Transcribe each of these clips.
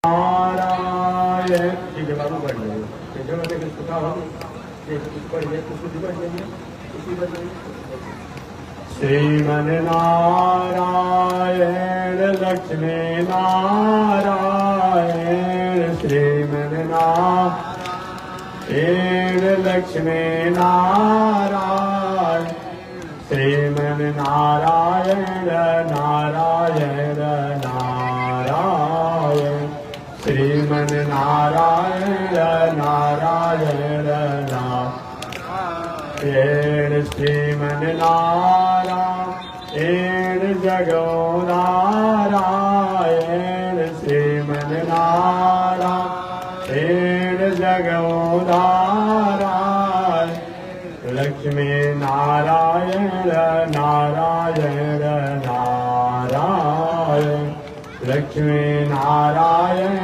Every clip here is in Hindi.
नारायण ठीक है बाबू बढ़ जाइए जगह पे कुछ पता हो कुछ बढ़िए कुछ बढ़ जाइए उसी बढ़ जाइए श्रीमन नारायण लक्ष्मी नारायण श्रीमन नारायण लक्ष्मी नारायण श्रीमन नारायण नारायण नारायण श्रीमन नारायण नारायण नारायण श्रीमन नारायण जगो नारायण श्रीमन नारायण जगो नारायण लक्ष्मी नारायण नारायण नारायण लक्ष्मी नारायण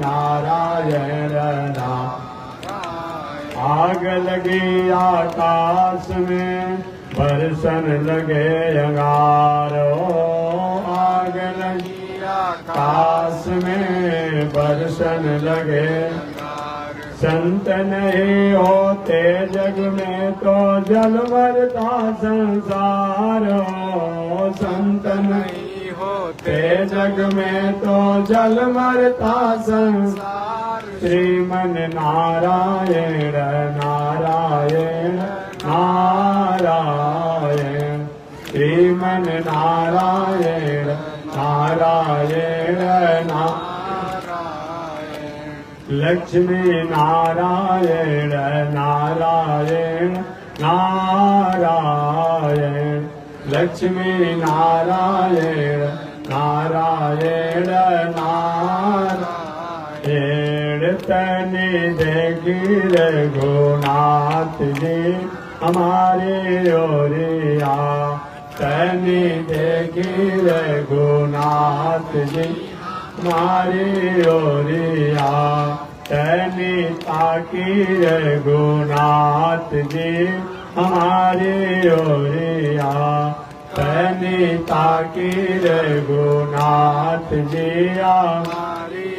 नारायण नारायण आग लगी आकाश में बरसन लगे अंगारो आग लगी आकाश में बरसन लगे संत नहीं होते जग में तो जल भरता संसार हो संत नहीं होते जग में तो जल भरता संसार श्रीमन नारायण नारायण नारायण श्रीमन नारायण नारायण नारायण लक्ष्मी नारायण नारायण नारायण लक्ष्मी नारायण नारायण नारायण तनि देखी रघुनाथ जी हमारे ओरिया तनि देखी रघुनाथ जी हमारे ओरिया तनि ताकी रघुनाथ जी हमारे ओरिया तनि ताकी रघुनाथ जी हमारी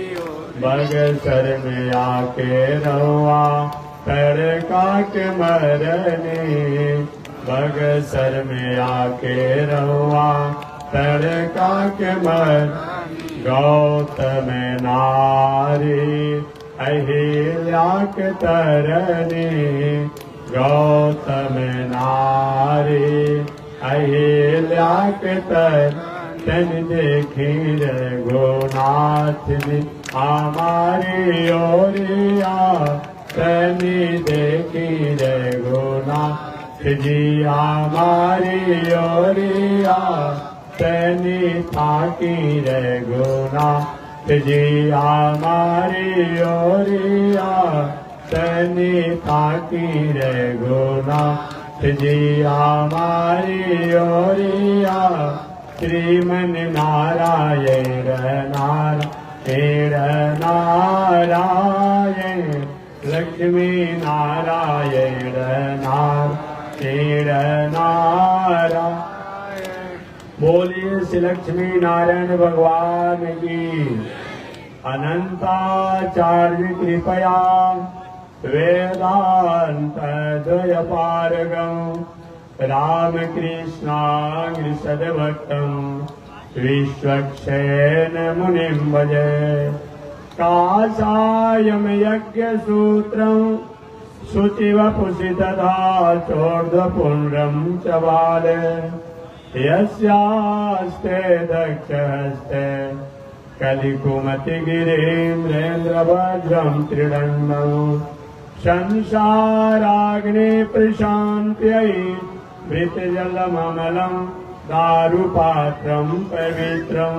बगसर में आके रहुआ पैर काट मरने बगसर में आके रहुआ पैर काट मर गौतम नारी अहिल्याक तरनी गौतम नारी अहिल्याक तन देखी रघुनाथ जी हमारी ओरिया तनि देखी रघुनाथ जी हमारी ओरिया तनि ताकी रघुनाथ जी हमारी ओरिया तनि ताकी रघुनाथ जी हमारी ओरिया श्रीमन नारायण नारायण नारायण लक्ष्मी नारायण नारायण नारायण बोलिए श्री लक्ष्मी नारायण भगवान की अनंताचार्य कृपया वेदांत द्वयपारगम रामकृष्णाग्र सद्भक्तं विश्वक्षेण मुनिं भजे काषायं यज्ञसूत्रं शुचिवपुषि तथा चोर्ध्वपुण्ड्रं च बाले यस्यास्ते दक्षहस्ते कलिकुमतिगिरीन्द्रेन्द्रवज्रं त्रिदण्डं संसाराग्नि प्रशान्त्यै मृतजलममलं दारुपात्रं पवित्रं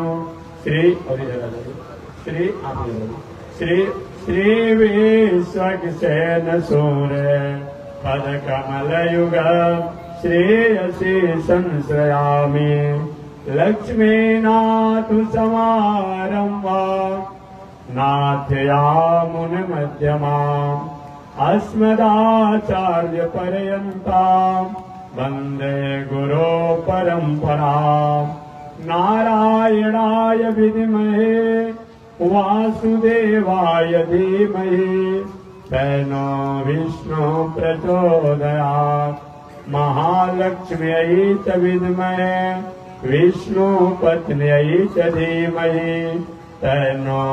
श्री विश्वक्सेन सूर्य पदकमलयुग श्रेयसी संश्रयामि लक्ष्मीनाथ समारम्भा नाथयामुनिमध्यमाम् अस्मदाचार्यपर्यन्तां वन्दे गुरो परम्पराम् नारायणाय विद्महे वासुदेवाय धीमहि तन्नो विष्णु प्रचोदयात्। महालक्ष्म्यै च विद्महे विष्णुपत्न्यै च धीमहि तन्नो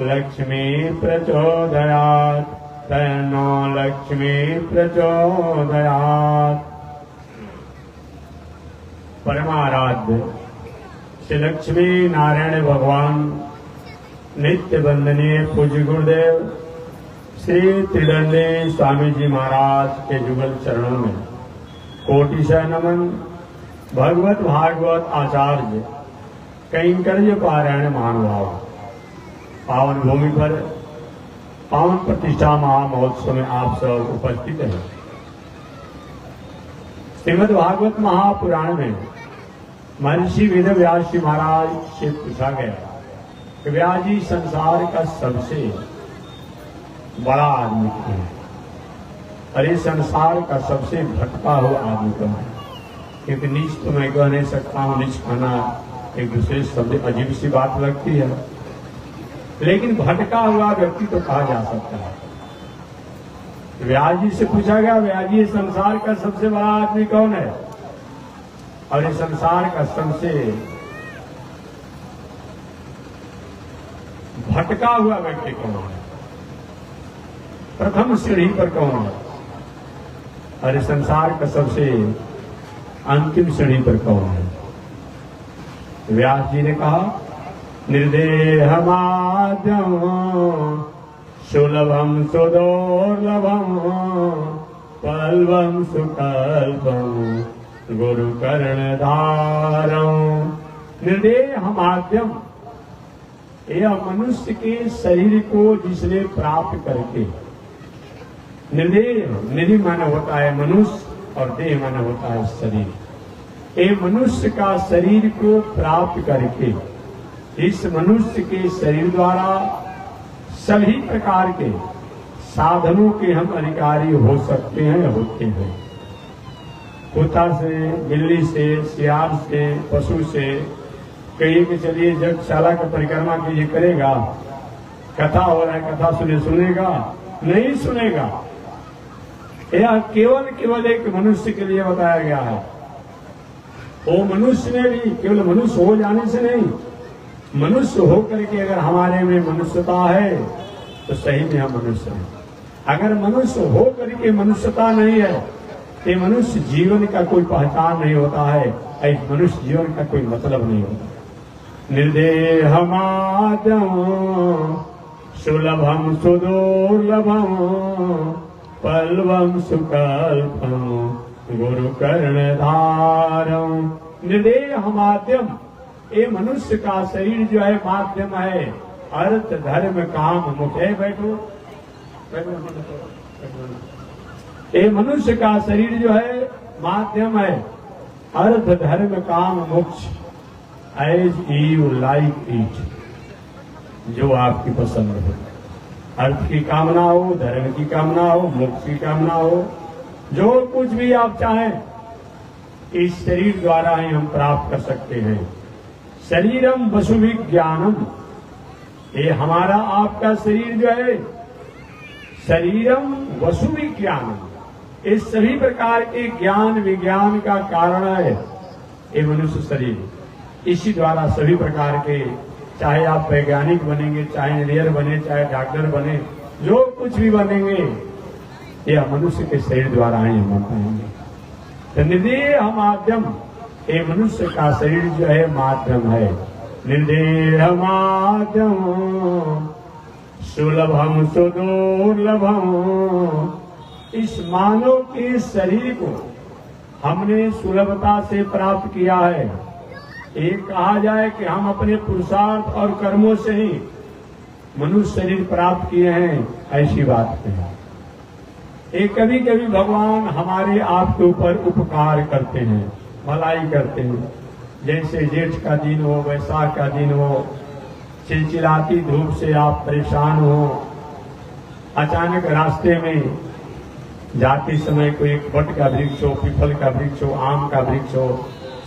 लक्ष्मी प्रचोदयात्। तन्नो लक्ष्मी प्रचोदयात्। परमाराध्य श्री लक्ष्मी नारायण भगवान नित्य वंदनीय पूज्य गुरुदेव श्री त्रिदंडी स्वामी जी महाराज के जुगल चरणों में कोटिशः नमन। भगवत भागवत आचार्य कैंकर्य पारायण महानुभाव पावन भूमि पर पावन प्रतिष्ठा महामहोत्सव में आप सब उपस्थित हैं। श्रीमद् भागवत महापुराण में महर्षि वेद व्यास जी महाराज से पूछा गया कि व्यास जी संसार का सबसे बड़ा आदमी कौन है? अरे संसार का सबसे भटका हुआ आदमी कौन है? क्योंकि नीच तो मैं कह नहीं सकता हूं, नीच खाना एक दूसरे शब्द अजीब सी बात लगती है, लेकिन भटका हुआ व्यक्ति तो कहा जा सकता है। व्यास जी से पूछा गया, व्यास जी संसार का सबसे बड़ा आदमी कौन है? और इस संसार का सबसे भटका हुआ व्यक्ति कौन है? प्रथम सीढ़ी पर कौन है? और इस संसार का सबसे अंतिम सीढ़ी पर कौन है? व्यास जी ने कहा, निर्देहमाद्यम सुलभम सुदुर्लभम पल्वम सुकल्पम गुरु कर्णधारम। निर्देह माध्यम, यह मनुष्य के शरीर को जिसने प्राप्त करके, निर्देह निधि माना होता है मनुष्य और देह माना होता है शरीर। ये मनुष्य का शरीर को प्राप्त करके इस मनुष्य के शरीर द्वारा सभी प्रकार के साधनों के हम अधिकारी हो सकते हैं, होते हैं। कुत्ता से, बिल्ली से, सियार से, पशु से कहिए कि चलिए यज्ञशाला का परिक्रमा कीजिए, करेगा? कथा हो रहा है, कथा सुनेगा? नहीं सुनेगा। यह केवल एक मनुष्य के लिए बताया गया है। वो मनुष्य में भी केवल मनुष्य हो जाने से नहीं, मनुष्य होकर के अगर हमारे में मनुष्यता है तो सही में हम मनुष्य हैं। अगर मनुष्य हो करके मनुष्यता नहीं है तो मनुष्य जीवन का कोई पहचान नहीं होता है, इस मनुष्य जीवन का कोई मतलब नहीं होता। निर्देहमाद्यम सुलभम सुदुर्लभम पल्वम सुकल्पम गुरु कर्णधारम। निर्देहमाद्यम, ये मनुष्य का शरीर जो है माध्यम है, अर्थ धर्म काम मोक्ष। बैठो। ये मनुष्य का शरीर जो है माध्यम है, अर्थ धर्म काम मोक्ष। एज यू लाइक इट, जो आपकी पसंद हो। अर्थ की कामना हो, धर्म की कामना हो, मोक्ष की कामना हो, जो कुछ भी आप चाहें इस शरीर द्वारा ही हम प्राप्त कर सकते हैं। शरीरम वसु विज्ञानम, ये हमारा आपका शरीर जो है शरीरम वसु विज्ञानम, इस सभी प्रकार के ज्ञान विज्ञान का कारण है ये मनुष्य शरीर। इसी द्वारा सभी प्रकार के, चाहे आप वैज्ञानिक बनेंगे, चाहे इंजीनियर बने, चाहे डॉक्टर बने, जो कुछ भी बनेंगे यह मनुष्य के शरीर द्वारा ही हम पाएंगे। तो निर्देह माध्यम, ये मनुष्य का शरीर जो है माध्यम है। निर्देह माध्यम सुलभम सुदुर्लभम, इस मानव के शरीर को हमने सुलभता से प्राप्त किया है। एक कहा जाए कि हम अपने पुरुषार्थ और कर्मों से ही मनुष्य शरीर प्राप्त किए हैं, ऐसी बात नहीं। एक कभी कभी भगवान हमारे आपके ऊपर उपकार करते हैं, भलाई करते हैं। जैसे जेठ का दिन हो, वैसाख का दिन हो, चिलचिलाती धूप से आप परेशान हो, अचानक रास्ते में जाते समय कोई एक बट का वृक्ष हो, पीपल का वृक्ष हो, आम का वृक्ष हो,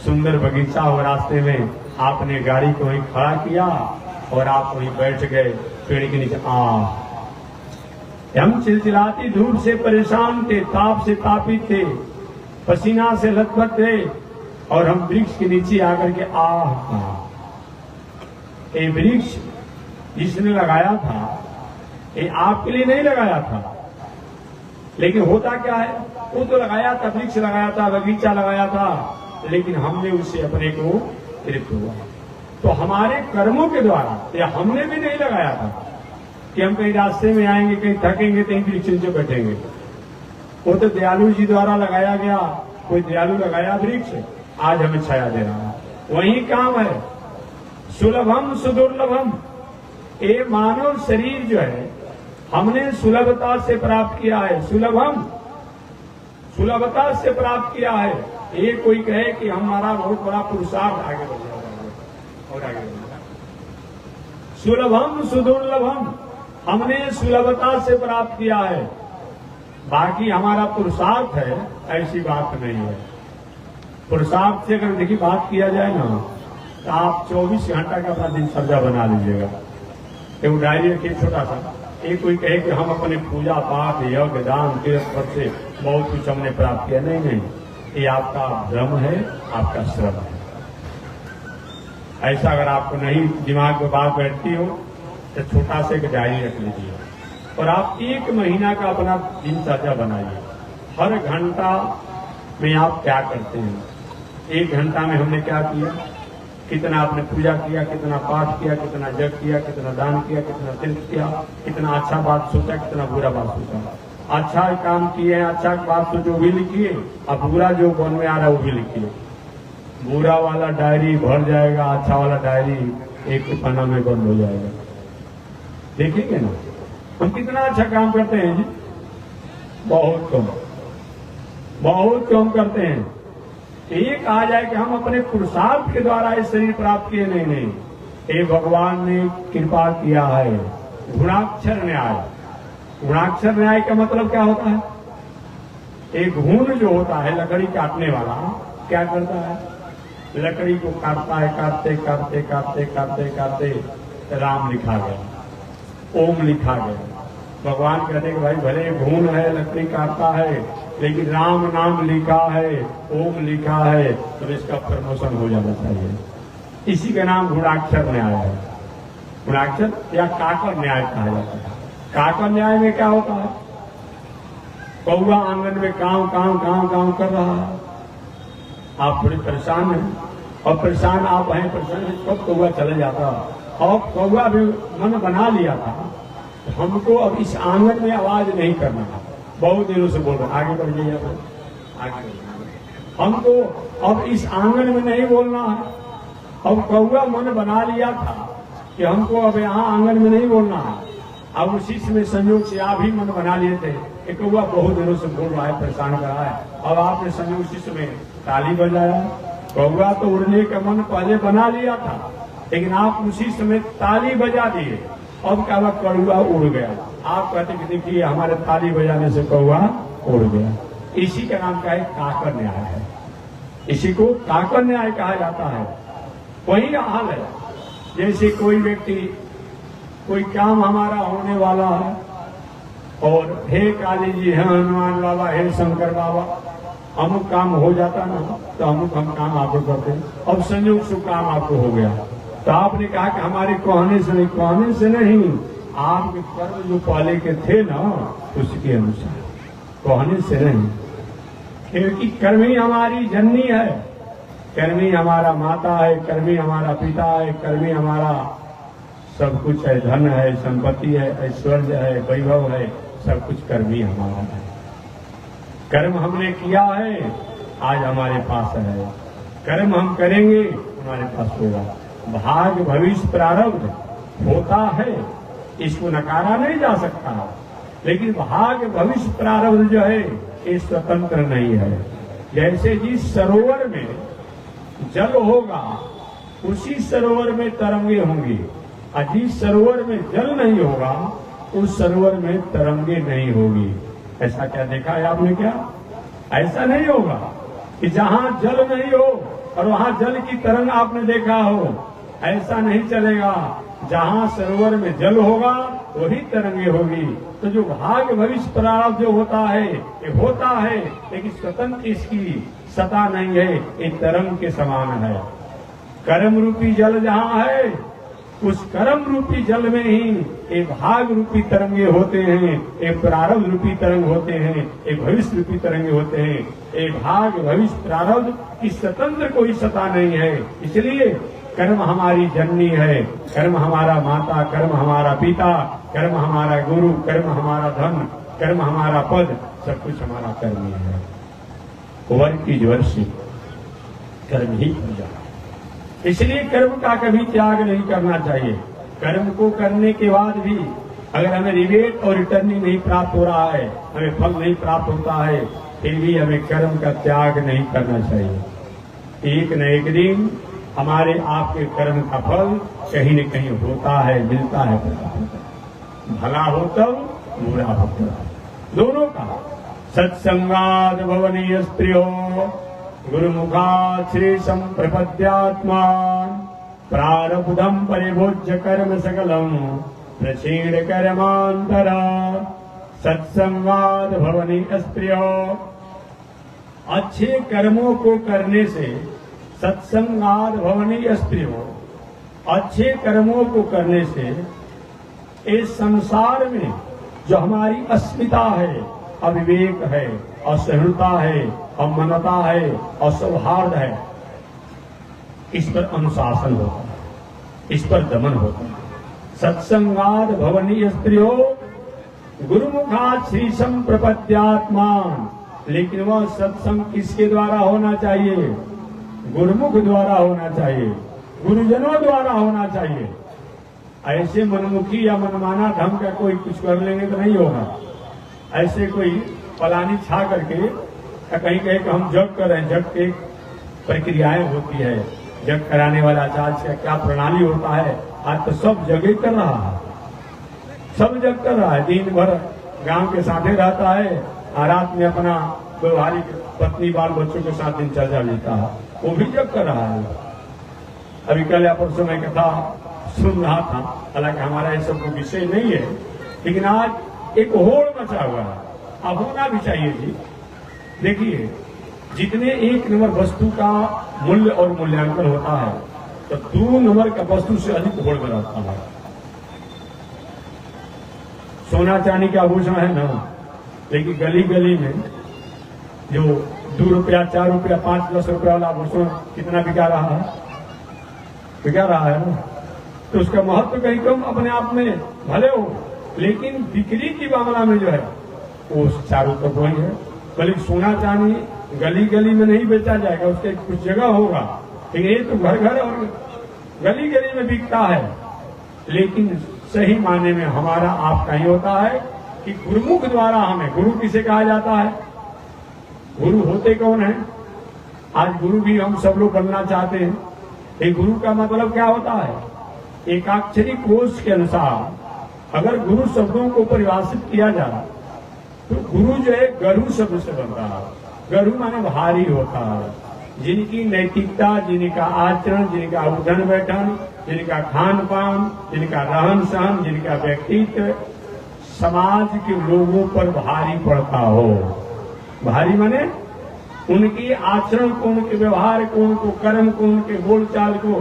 सुंदर बगीचा हो, रास्ते में आपने गाड़ी को वहीं खड़ा किया और आप वहीं बैठ गए पेड़ के नीचे। हम चिलचिलाती धूप से परेशान थे, ताप से तापित थे, पसीना से लथपथ थे, और हम वृक्ष के नीचे आकर के ये वृक्ष जिसने लगाया था ये आपके लिए नहीं लगाया था, लेकिन होता क्या है, वो तो लगाया था, वृक्ष लगाया था, बगीचा लगाया था, लेकिन हमने उससे अपने को तृप्त हुआ। तो हमारे कर्मों के द्वारा या हमने भी नहीं लगाया था कि हम कहीं रास्ते में आएंगे, कहीं थकेंगे, कहीं वृक्ष नीचे बैठेंगे। वो तो दयालु जी द्वारा लगाया गया, कोई दयालु लगाया वृक्ष, आज हमें छाया दे रहा है। वही काम है, सुलभम सुदुर्लभम। ये मानव शरीर जो है हमने सुलभता से प्राप्त किया है, सुलभता से प्राप्त किया है। ये कोई कहे कि हमारा बहुत बड़ा पुरुषार्थ आगे बढ़ जाएगा और आगे बढ़ेगा। सुलभम सुदुर्लभम, हमने सुलभता से प्राप्त किया है, बाकी हमारा पुरुषार्थ है ऐसी बात नहीं है। पुरुषार्थ से अगर देखिए बात किया जाए ना, तो आप 24 घंटा का अपना दिनचर्या बना लीजिएगा। एक डायरी रखिए छोटा सा, एक कोई कहे कि हम अपने पूजा पाठ यज्ञ दान तीर्थ पद से बहुत कुछ हमने प्राप्त किया, नहीं नहीं, ये आपका भ्रम है, आपका श्रम है। ऐसा अगर आपको नहीं दिमाग में बात बैठती हो तो छोटा से एक डायरी रख लीजिए और आप 1 महीना का अपना दिनचर्या बनाइए। हर घंटा में आप क्या करते हैं, 1 घंटा में हमने क्या किया, कितना आपने पूजा किया, कितना पाठ किया, कितना जप किया, कितना दान किया, कितना तीर्थ किया, कितना अच्छा बात सोचा, कितना बुरा बात सोचा। अच्छा काम किए, अच्छा बात सोचो भी लिखिए, और बुरा जो मन में आ रहा है वो भी लिखिए। बुरा वाला डायरी भर जाएगा, अच्छा वाला डायरी एक पन्ना में बंद हो जाएगा। देखेंगे ना हम कितना अच्छा काम करते हैं जी, बहुत कम करते हैं। एक आ जाए कि हम अपने पुरुषार्थ के द्वारा इस शरीर प्राप्त किए, नहीं, ये भगवान ने कृपा किया है। गुणाक्षर न्याय, गुणाक्षर न्याय का मतलब क्या होता है, एक घून जो होता है लकड़ी काटने वाला क्या करता है, लकड़ी को काटता है, काटते काटते काटते काटते काटते राम लिखा गया, ओम लिखा गया। भगवान कहते हैं कि भाई भले घून है, लकड़ी काटता है, लेकिन राम नाम लिखा है, ओम लिखा है, तो इसका प्रमोशन हो जाना चाहिए। इसी का नाम गुणाक्षर न्याय है। गुणाक्षर या काकर न्याय कहा जाता है। काकर न्याय में क्या होता है, कौवा आंगन में काव काव काव काव कर रहा है, आप थोड़ी परेशान हैं, और परेशान आप हैं, परेशान हैं, कब कौवा चले जाता, और कौवा भी मन बना लिया था हमको अब इस आंगन में आवाज नहीं करना है, बहुत दिनों से बोल रहे आगे बढ़ जाइए, आगे हमको अब इस आंगन में नहीं बोलना है। अब कौवा मन बना लिया था कि हमको अब यहाँ आंगन में नहीं बोलना है, अब उसी में संयोग से आप भी मन बना लिए थे कि कौवा बहुत दिनों से बोल रहा है, परेशान कर रहा है, अब आपने संयोग उसी में ताली बजाया। कौवा तो उड़ने का मन पहले बना लिया था, लेकिन आप उसी समय ताली बजा दिए, अब क्या हुआ, कौवा उड़ गया। आप कहते कि देखिए हमारे ताली बजाने से कौवा उड़ गया। इसी का नाम क्या है, काकर न्याय है। इसी को काकर न्याय कहा जाता है। वही हाल है, जैसे कोई व्यक्ति कोई काम हमारा होने वाला है और हे काली जी, हे हनुमान बाबा, हे शंकर बाबा, अमुक काम हो जाता ना, तो अमुक हम काम आपको करते हैं, अब संयोग से काम आपको हो गया, तो आपने कहा कि हमारे कहने से नहीं, कहने से नहीं, आपके कर्म जो पहले के थे ना उसके अनुसार, कहने से नहीं, क्योंकि कर्मी हमारी जननी है, कर्मी हमारा माता है, कर्मी हमारा पिता है, कर्मी हमारा सब कुछ है, धन है, संपत्ति है, ऐश्वर्य है, वैभव है, सब कुछ कर्मी हमारा है। कर्म हमने किया है, आज हमारे पास है, कर्म हम करेंगे हमारे पास होगा। भाग भविष्य प्रारब्ध होता है, इसको नकारा नहीं जा सकता, लेकिन भाग भविष्य प्रारब्ध जो है ये स्वतंत्र नहीं है। जैसे जिस सरोवर में जल होगा उसी सरोवर में तरंगे होंगी, और जिस सरोवर में जल नहीं होगा उस सरोवर में तरंगे नहीं होगी। ऐसा क्या देखा है आपने, क्या ऐसा नहीं होगा कि जहां जल नहीं हो और वहां जल की तरंग आपने देखा हो, ऐसा नहीं चलेगा। जहाँ सरोवर में जल होगा वही तरंगे होगी। तो जो भाग्य भविष्य प्रारब्ध जो होता है ये होता है, लेकिन स्वतंत्र इसकी सत्ता नहीं है, ये तरंग के समान है। कर्म रूपी जल जहाँ है उस कर्म रूपी जल में ही एक भाग रूपी तरंगे होते हैं, एक प्रारब्ध रूपी तरंग होते हैं, एक भविष्य रूपी तरंगे होते हैं। एक भाग भविष्य प्रारब्ध की स्वतंत्र कोई सत्ता नहीं है। इसलिए कर्म हमारी जननी है, कर्म हमारा माता, कर्म हमारा पिता, कर्म हमारा गुरु, कर्म हमारा धन, कर्म हमारा पद, सब कुछ हमारा कर्म ही है। वर की ज्वर्षी कर्म ही पूजा। इसलिए कर्म का कभी त्याग नहीं करना चाहिए। कर्म को करने के बाद भी अगर हमें रिवेट और रिटर्निंग नहीं प्राप्त हो रहा है, हमें फल नहीं प्राप्त होता है, फिर भी हमें कर्म का त्याग नहीं करना चाहिए। एक न एक दिन हमारे आपके कर्म का फल कहीं न कहीं होता है, मिलता है, भला हो तब, बुरा हो तब, दोनों का। सत्संगाद भवनीय स्त्रियो गुरुमुखात् श्री संप्रपद्यात्मान प्रारब्धम परिभोज्य कर्म सकलम प्रसीद कर्मांतरा। सत्संगाद भवनीय स्त्रियो, अच्छे कर्मों को करने से, सत्संगाद भवनीय स्त्रियो, अच्छे कर्मों को करने से इस संसार में जो हमारी अस्मिता है, अविवेक है, असहिष्णुता है, अमनता है, असौहार्द है, इस पर अनुशासन होता है, इस पर दमन होता है। सत्संगाद भवनीय स्त्रियो गुरुमुखात् श्री संप्रपद्यात्मान। लेकिन वह सत्संग किसके द्वारा होना चाहिए? गुरुमुख द्वारा होना चाहिए, गुरुजनों द्वारा होना चाहिए। ऐसे मनमुखी या मनमाना ढंग का कोई कुछ कर लेंगे तो नहीं होगा। ऐसे कोई पलानी छा करके कहीं कहे कि हम जग कर रहे हैं, जग की प्रक्रियाएं होती है, जग कराने वाला आचार्य का क्या प्रणाली होता है। आज तो सब जगह कर रहा है, सब जग कर रहा है, दिन भर गांव के साथे रहता है और रात में अपना व्यवहारिक पत्नी बाल बच्चों के साथ दिनचर्या लेता है, वो भी जग कर रहा है। अभी कल या परसों में कथा सुन रहा था, हालांकि हमारा ये सब विषय नहीं है, लेकिन आज एक होड़ मचा हुआ है। अब होना भी चाहिए जी। देखिए, जितने एक नंबर वस्तु का मूल्य और मूल्यांकन होता है तो 2 नंबर का वस्तु से अधिक होड़ बनाता है। सोना चांदी का आभूषण है ना, लेकिन गली गली में जो 2 रुपया, 4 रुपया, 5-10 रुपया वाला आभूषण कितना बिका रहा है? बिका रहा है ना। तो उसका महत्व कहीं कम अपने आप में भले हो, लेकिन बिक्री की मामला में जो है वो चारों तरफ वही है। बल्कि सोना चांदी गली गली में नहीं बेचा जाएगा, उसके कुछ जगह होगा, लेकिन ये तो घर घर और गली गली में बिकता है। लेकिन सही माने में हमारा आपका ही होता है कि गुरुमुख द्वारा हमें, गुरु किसे कहा जाता है? गुरु होते कौन है? आज गुरु भी हम सब लोग बनना चाहते हैं। एक गुरु का मतलब क्या होता है? एकाक्षरी कोश के अनुसार अगर गुरु शब्दों को परिभाषित किया जाए तो गुरु जो है गरु शब्द से बनता है। गरु माने भारी होता है, जिनकी नैतिकता, जिनका आचरण, जिनका उठन बैठन, जिनका खान पान, जिनका रहन सहन, जिनका व्यक्तित्व समाज के लोगों पर भारी पड़ता हो। भारी माने उनकी आचरण को, उनके व्यवहार को, उनको कर्म को, उनके बोलचाल को,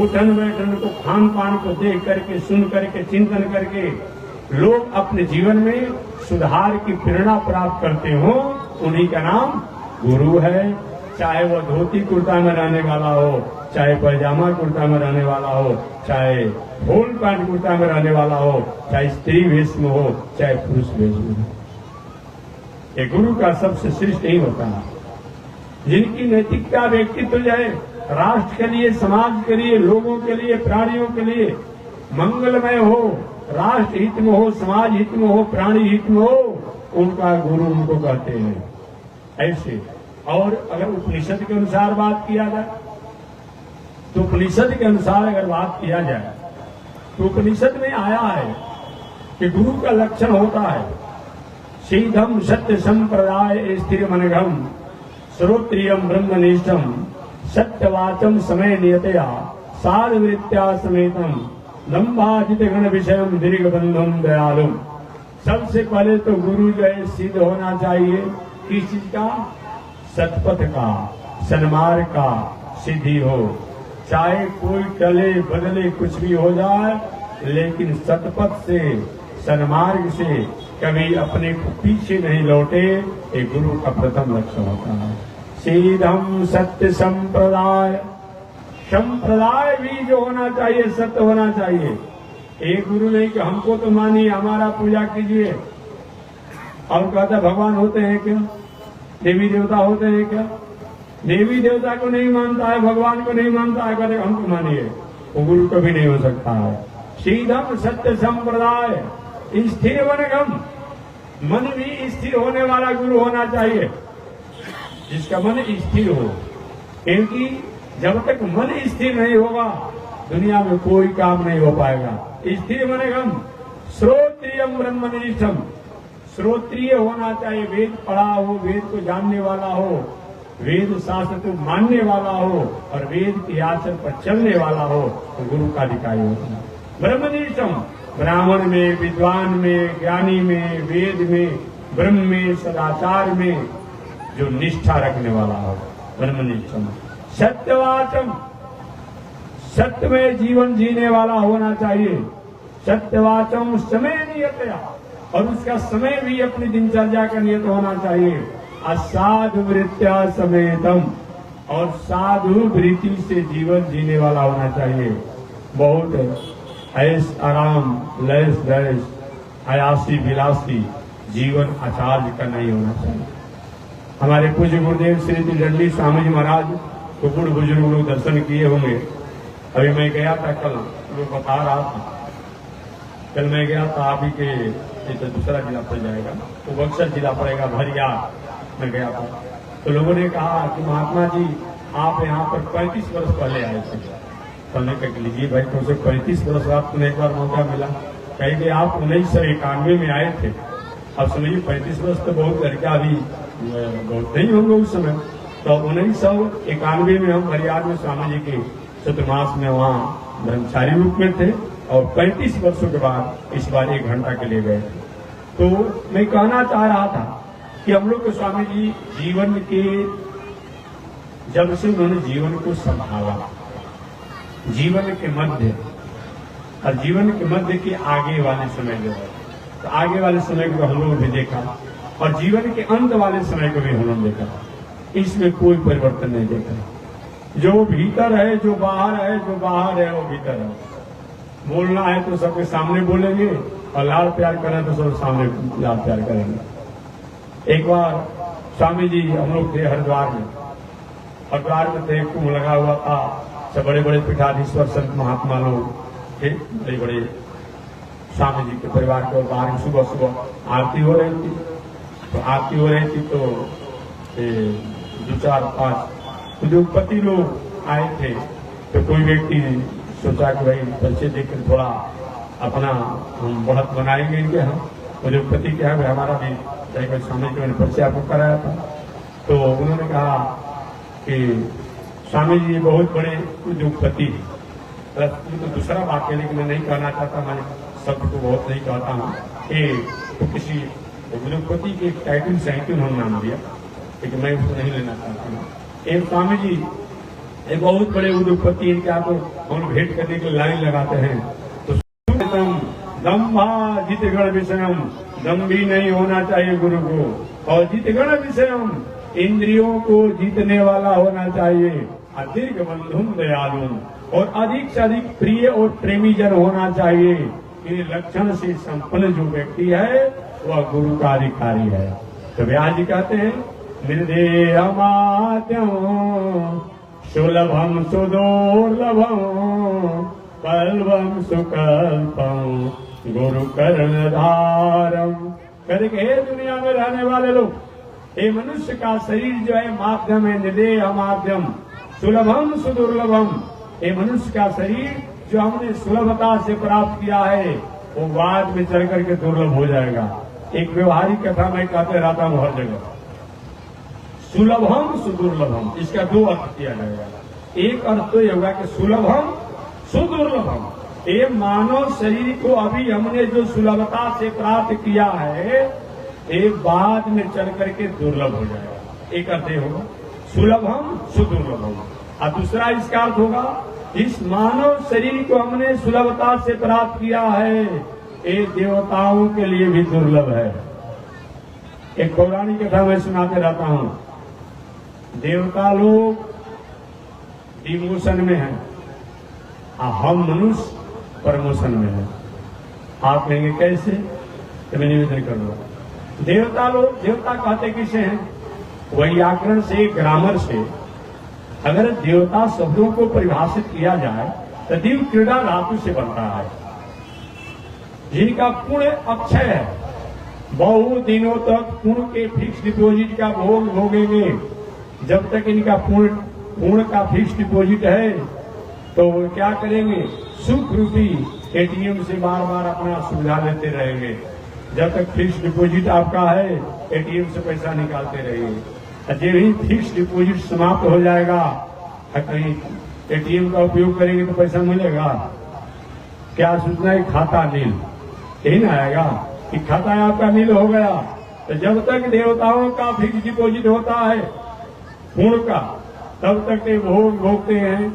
उठन बैठन को, खान पान को देख करके, सुन करके, चिंतन करके लोग अपने जीवन में सुधार की प्रेरणा प्राप्त करते हो, उन्हीं का नाम गुरु है। चाहे वह धोती कुर्ता में रहने वाला हो, चाहे पैजामा कुर्ता में रहने वाला हो, चाहे फुल पैंट कुर्ता में रहने वाला हो, चाहे स्त्री वेश में हो, चाहे पुरुष वेश में हो, ये गुरु का सबसे श्रेष्ठ ही होता है। जिनकी नैतिकता, व्यक्तित्व जो है राष्ट्र के लिए, समाज के लिए, लोगों के लिए, प्राणियों के लिए मंगलमय हो, राष्ट्र हित में हो, समाज हित में हो, प्राणी हित में हो, उनका गुरु उनको कहते हैं। ऐसे और अगर उपनिषद के अनुसार बात किया जाए तो उपनिषद के अनुसार अगर बात किया जाए तो उपनिषद में आया है कि गुरु का लक्षण होता है सीधम सत्य संप्रदाय स्थिर मनघम श्रोत्रियम ब्रह्मनिष्ठम सत्यवाचम समय नियतया साधवृत्या समेतम दम्भाजित गण विषयम दीर्घ बंधुम दयालुम। सबसे पहले तो गुरु जो है सिद्ध होना चाहिए किस चीज का? सतपथ का, सन्मार्ग का सिद्धि हो। चाहे कोई टले बदले कुछ भी हो जाए, लेकिन सतपथ से, सन्मार्ग से कभी अपने को पीछे नहीं लौटे, ये गुरु का प्रथम लक्ष्य होता है। सीधम सत्य संप्रदाय, संप्रदाय भी जो होना चाहिए सत्य होना चाहिए। एक गुरु नहीं कि हमको तो मानिए, हमारा पूजा कीजिए, और कहता भगवान होते हैं क्या, देवी देवता होते हैं क्या? देवी देवता को नहीं मानता है, भगवान को नहीं मानता है, कहते हमको मानिए, वो गुरु कभी नहीं हो सकता है। सीधम सत्य संप्रदाय, स्थिर वनगम, मन भी स्थिर होने वाला गुरु होना चाहिए, जिसका मन स्थिर हो। क्योंकि जब तक मन स्थिर नहीं होगा, दुनिया में कोई काम नहीं हो पाएगा। स्थिर वनगम, श्रोत्रियम ब्रह्मनिष्ठम, श्रोत्रिय होना चाहिए, वेद पढ़ा हो, वेद को जानने वाला हो, वेद शास्त्र को मानने वाला हो, और वेद के आचरण पर चलने वाला हो, तो गुरु का अधिकारी होता है। ब्रह्मनिष्ठम, ब्राह्मण में, विद्वान में, ज्ञानी में, वेद में, ब्रह्म में, सदाचार में जो निष्ठा रखने वाला हो, ब्रह्मनिष्ठम। सत्यवाचम, सत्य में जीवन जीने वाला होना चाहिए। सत्यवाचम समय नियतया, और उसका समय भी अपनी दिनचर्या का नियत होना चाहिए। असाधु वृत्या समेतम, और साधु वृत्ति से जीवन जीने वाला होना चाहिए। बहुत ऐश आराम, लैस लैस, आयासी विलासी जीवन आचार्य का नहीं होना चाहिए। हमारे पूज्य गुरुदेव श्री दंडी स्वामी जी महाराज को बुढ़ बुजुर्ग लोग दर्शन किए होंगे। अभी मैं गया था, कल लोग बता रहा था, कल मैं गया था आप ही के, ये तो दूसरा जिला पड़ जाएगा, वो बक्सर जिला पड़ेगा, भरिया में गया था। तो लोगों ने कहा कि महात्मा जी आप यहाँ पर 35 वर्ष पहले आए थे। तो हमने कह लीजिए भाई, तुमसे 35 वर्ष बाद तुम्हें एक बार मौका मिला, कहीं कि आप 1991 में आए थे। अब समझिए 35 वर्ष तो बहुत लड़का अभी बहुत नहीं होंगे उस समय। तो 1991 में हम भरियार में स्वामी जी के चतुर्मास में वहाँ ब्रह्मचारी रूप में थे, और 35 वर्षों के बाद इस बार 1 घंटा के लिए गए थे। तो मैं कहना चाह रहा था कि हम लोग को स्वामी जी जीवन के, जब से उन्होंने जीवन को संभाला, जीवन के मध्य और जीवन के मध्य के आगे वाले समय जो है, तो आगे वाले समय को हम लोग भी देखा, और जीवन के अंत वाले समय को भी हम लोग देखा। इसमें कोई परिवर्तन नहीं देखा। जो भीतर है, जो बाहर है, जो बाहर है वो भीतर है। बोलना है तो सबके सामने बोलेंगे, और लाड़ प्यार करें तो सब सामने लाड़ प्यार करेंगे। एक बार स्वामी जी हम लोग थे हरिद्वार में, हरिद्वार में थे, कुंभ लगा हुआ था, सब बड़े बड़े पीठाधीश्वर संत महात्मा लोग थे, बड़े बड़े स्वामी जी के परिवार के। बाहर में सुबह सुबह आरती हो रही थी, तो आरती हो रही थी तो 2-4-5 उद्योगपति लोग आए थे। तो कोई व्यक्ति सोचा कि भाई परिचय देकर थोड़ा अपना हम बढ़त बनाएंगे इनके, हम उद्योगपति क्या है, हमारा भी कोई स्वामी जी मैंने परिचय आपको कराया था। तो उन्होंने कहा कि स्वामी जी बहुत बड़े उद्योगपति है। तो दूसरा बात है, लेकिन मैं नहीं कहना चाहता, मैं शब्द को बहुत नहीं कहता हूँ कि तो किसी उद्योगपति के टाइटल से उन्होंने नाम दिया, लेकिन मैं उसको नहीं लेना चाहता हूँ। एक स्वामी जी एक बहुत बड़े उद्योगपति, इनके आपको हम भेंट करने के लिए लाइन लगाते हैं। तो दम्भा जितगण विषयम, दम भी नहीं होना चाहिए गुरु को, और जितगण विषयम, इंद्रियों को जीतने वाला होना चाहिए। दीर्घ बंधुम दयालु, और अधिक से अधिक प्रिय और प्रेमी जन होना चाहिए। इन लक्षण से संपन्न जो व्यक्ति है वह गुरु का अधिकारी है। तो व्यास जी कहते हैं, निर्देहमाद्यम सुलभम सुदुर्लभम कल्पम सुकल्पम गुरु कर्णधारम। कहते हे दुनिया में रहने वाले लोग, ये मनुष्य का शरीर जो है माध्यम है, निर्देह माध्यम, सुलभम सुदुर्लभम। ये मनुष्य का शरीर जो हमने सुलभता से प्राप्त किया है, वो बाद में चल करके दुर्लभ हो जाएगा। एक व्यवहारिक कथा मैं कहते रहता हूँ हर जगह, सुलभम सुदुर्लभम, इसका 2 अर्थ किया जाएगा। एक अर्थ तो ये होगा कि सुलभम सुदुर्लभम, ये मानव शरीर को अभी हमने जो सुलभता से प्राप्त किया है, ये बाद में चल करके दुर्लभ हो जाएगा। एक अर्थ होगा सुलभम सुदुर्लभम, और दूसरा इसका अर्थ होगा इस मानव शरीर को हमने सुलभता से प्राप्त किया है, ये देवताओं के लिए भी दुर्लभ है। एक पौराणिक कथा मैं सुनाते रहता हूं। देवता लोग डिमोशन में हैं और हम मनुष्य प्रमोशन में हैं। आप कहेंगे कैसे? तो मैं निवेदन कर रहा। देवता लोग, देवता कहते किसे हैं? व्याकरण से, ग्रामर से अगर देवता शब्दों को परिभाषित किया जाए तो दिव क्रीड़ा धातु से बनता है, जिनका पुण्य अक्षय है, बहु दिनों तक पुण्य के फिक्स डिपॉजिट का भोग भोगेंगे। जब तक इनका पुण्य का फिक्स डिपॉजिट है तो वो क्या करेंगे? सुख रूपी एटीएम से बार बार अपना सुविधा लेते रहेंगे। जब तक फिक्स डिपॉजिट आपका है, एटीएम से पैसा निकालते रहेंगे। जब ही फिक्स डिपॉजिट समाप्त हो जाएगा, कहीं एटीएम का उपयोग करेंगे तो पैसा मिलेगा? क्या सूचना है? खाता नील, यही ना आएगा कि खाता आपका नील हो गया। तो जब तक देवताओं का फिक्स डिपॉजिट होता है पूर्ण का, तब तक ये भोग भोगते हैं।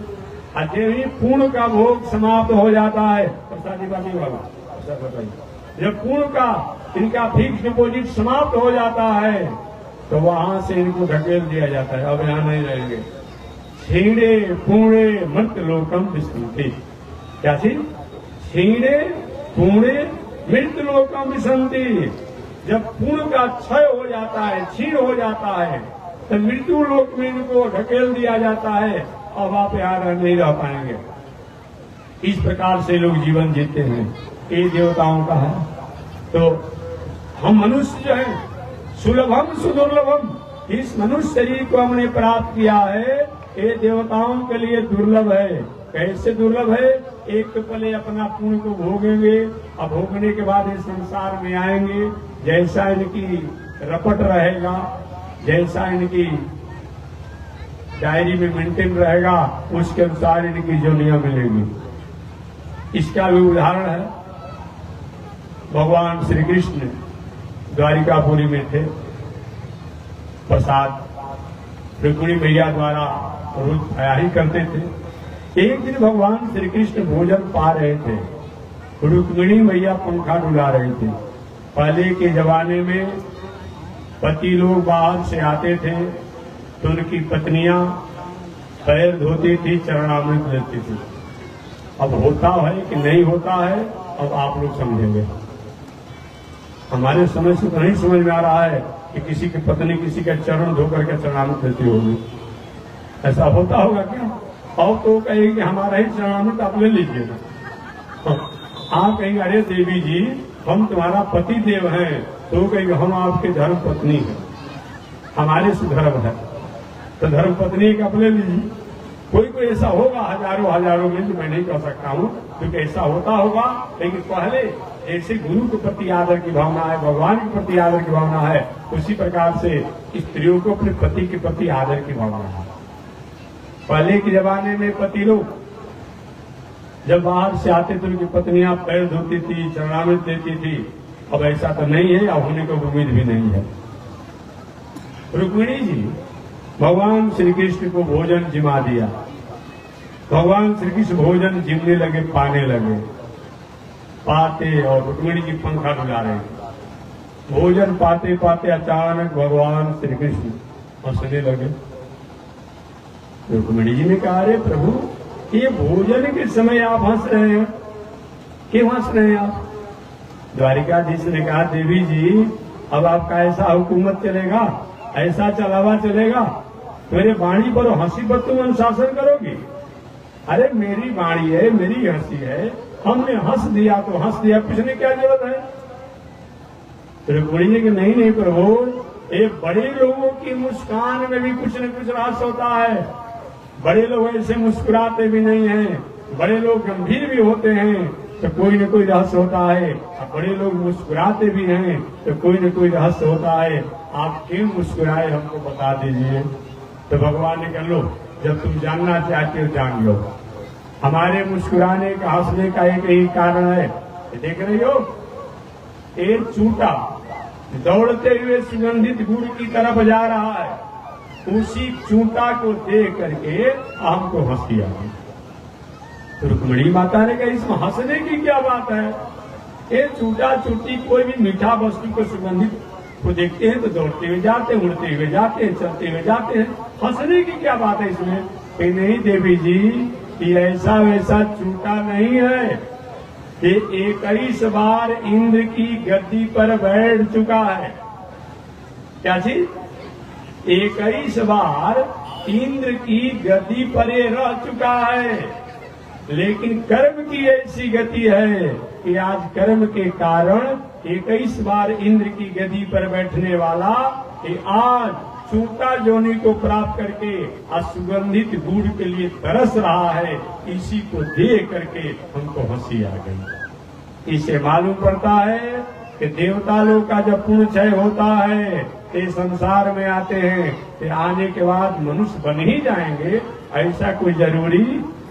और जब ही पूर्ण का भोग समाप्त हो जाता है, प्रसादी बाकी वाला बताइए, जब पूर्ण का इनका फिक्स डिपॉजिट समाप्त हो जाता है तो वहां से इनको ढकेल दिया जाता है, अब यहां नहीं रहेंगे। छीणे पूणे मृत लोकम विसंति, क्या चीज? छीणे पूणे मृत लोकम विसंति। जब पूर्ण का क्षय हो जाता है, क्षीण हो जाता है, तो मृत्यु लोक में इनको ढकेल दिया जाता है। अब आप यहाँ नहीं रह पाएंगे। इस प्रकार से लोग जीवन जीते हैं, ये देवताओं का है। तो हम मनुष्य जो है सुलभम सुदुर्लभम, इस मनुष्य शरीर को हमने प्राप्त किया है, ये देवताओं के लिए दुर्लभ है। कैसे दुर्लभ है? एक तो पहले अपना पुण्य को भोगेंगे, अब भोगने के बाद इस संसार में आएंगे, जैसा इनकी रपट रहेगा, जैसा इनकी डायरी में मेंटेन रहेगा, उसके अनुसार इनकी जोनियां मिलेगी। इसका भी उदाहरण है, भगवान श्री कृष्ण द्वारिकापुरी में थे, प्रसाद रुक्मिणी मैया द्वारा रोज तैयारी करते थे। एक दिन भगवान श्री कृष्ण भोजन पा रहे थे, रुक्मिणी मैया पंखा डुला रही थी। पहले के जमाने में पति लोग बाहर से आते थे तो उनकी पत्नियां पैर धोती थी, चरणामृत लेती थी। अब होता है कि नहीं होता है, अब आप लोग समझेंगे। हमारे समय से तो नहीं समझ में आ रहा है कि किसी की पत्नी किसी का चरण धोकर के चरणामृत लेती होगी। ऐसा होता होगा क्या? और तो कहेंगे कि हमारा ही चरणामृत आप ले लीजिएगा। आप कहेंगे अरे देवी जी हम तुम्हारा पति देव हैं, तो कहेंगे हम आपके धर्म पत्नी हैं, हमारे से धर्म है, तो धर्म पत्नी का ले लीजिए। कोई कोई ऐसा होगा हजारों में, जो मैं नहीं कह सकता हूँ, क्योंकि ऐसा होता होगा। लेकिन पहले जैसे गुरु के प्रति आदर की भावना है, भगवान के प्रति आदर की भावना है, उसी प्रकार से स्त्रियों को अपने पति के प्रति आदर की भावना है। पहले के जमाने में पति लोग जब बाहर से आते थे, उनकी पत्नियां पैर धोती थी, चरणामृत देती थी। अब ऐसा तो नहीं है, अब होने को उम्मीद भी नहीं है। रुक्मिणी जी भगवान श्री कृष्ण को भोजन जिमा दिया। भगवान श्री कृष्ण भोजन जिमने लगे, पाने लगे, पाते, और रुक्मिणी जी पंखा डुला रहे थे। भोजन पाते पाते अचानक भगवान श्री कृष्ण हंसने लगे। रुक्मिणी जी ने कहा, अरे प्रभु ये भोजन के समय आप हंस रहे हैं, क्यों हंस रहे हैं आप? द्वारिकाधीश ने कहा, देवी जी अब आपका ऐसा हुकूमत चलेगा, ऐसा चलावा चलेगा, मेरे वाणी पर हंसी पर तुम अनुशासन करोगी? अरे मेरी वाणी है, मेरी हंसी है, हमने हंस दिया तो हंस दिया, पूछने क्या जरूरत है? रुक्मिणी जी कि नहीं प्रभु, ये बड़े लोगों की मुस्कान में भी कुछ न कुछ रस होता है। बड़े लोग ऐसे मुस्कुराते भी नहीं हैं, बड़े लोग गंभीर भी होते हैं तो कोई न कोई रहस्य होता है, और बड़े लोग मुस्कुराते भी हैं तो कोई न कोई रहस्य होता है। आप क्यों मुस्कुराए हमको बता दीजिए। तो भगवान ने कहा, लो जब तुम जानना चाहते हो जान लो। हमारे मुस्कुराने का, हंसने का एक ही कारण है। देख रही हो, एक चूटा दौड़ते हुए सुगंधित गुड़ की तरफ जा रहा है। उसी चूटा को देख करके हमको हंसी आ गई। तो रुक्मिणी माता ने कहा, इसमें हंसने की क्या बात है? ये चूटा चूटी कोई भी मीठा वस्तु को सुगंधित को देखते हैं तो दौड़ते हुए जाते हैं, उड़ते हुए जाते हैं, चलते हुए जाते हैं। हंसने की क्या बात है इसमें? कि नहीं देवी जी, ये ऐसा वैसा चूटा नहीं है, ये 21 बार इंद्र की गद्दी पर बैठ चुका है। क्या चीज? 21 बार इंद्र की गद्दी पर ये रह चुका है। लेकिन कर्म की ऐसी गति है कि आज कर्म के कारण 21 बार इंद्र की गद्दी पर बैठने वाला कि आज चूटा जोनी को प्राप्त करके असुगंधित गुड़ के लिए तरस रहा है। इसी को देख करके हमको हंसी आ गई। इसे मालूम पड़ता है कि देवता लोग का जब पुण्य क्षय होता है ये संसार में आते हैं, ये आने के बाद मनुष्य बन ही जाएंगे, ऐसा कोई जरूरी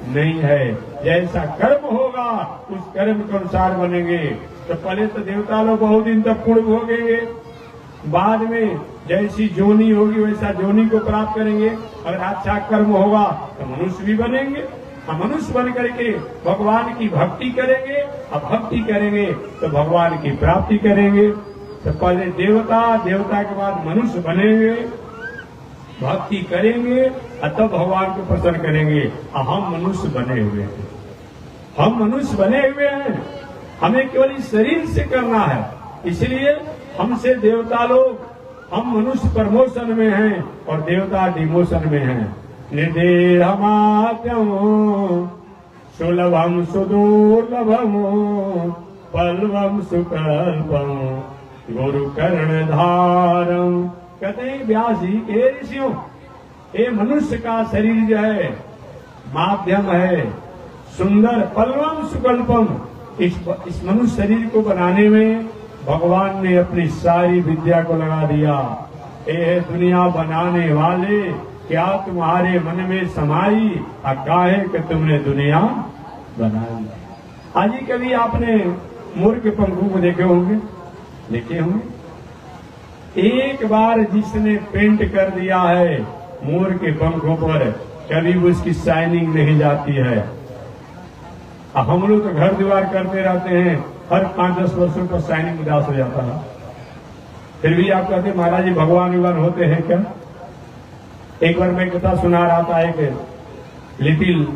नहीं है। जैसा कर्म होगा उस कर्म के अनुसार बनेंगे। तो पहले तो देवता लोग बहुत दिन तक पुण्य भोगेंगे, बाद में जैसी जोनी होगी वैसा जोनी को प्राप्त करेंगे। अगर अच्छा कर्म होगा तो मनुष्य भी बनेंगे, मनुष्य बन करके भगवान की भक्ति करेंगे, अब भक्ति करेंगे तो भगवान की प्राप्ति करेंगे। तो पहले देवता, देवता के बाद मनुष्य बनेंगे, भक्ति करेंगे और तब भगवान को प्रसन्न करेंगे। हम मनुष्य बने हुए हैं, हम मनुष्य बने हुए हैं, हमें केवल इस शरीर से करना है। इसलिए हमसे देवता लोग, हम मनुष्य प्रमोशन में हैं और देवता डिमोशन में हैं। निर्देहमात्यम सुलभम सुदुर्लभम पल्लवम सुकल्पम गुरु कर्णधारम। कहते हैं व्यास जी के ऋषियों, ये मनुष्य का शरीर जो है माध्यम है, सुंदर पल्लवम सुकल्पम। इस मनुष्य शरीर को बनाने में भगवान ने अपनी सारी विद्या को लगा दिया। ये दुनिया बनाने वाले, क्या तुम्हारे मन में समाई काहे कि तुमने दुनिया बनाई। आज ही कभी आपने मोर के पंखों को देखे होंगे, देखे होंगे। एक बार जिसने पेंट कर दिया है मोर के पंखों पर, कभी उसकी शाइनिंग नहीं जाती है। हम लोग तो घर दीवार करते रहते हैं, हर 5-10 वर्षों पर शाइनिंग उदास हो जाता है। फिर भी आप कहते महाराज जी भगवान विवान होते हैं क्या? एक बार मैं कथा सुना रहा था, एक लिटिल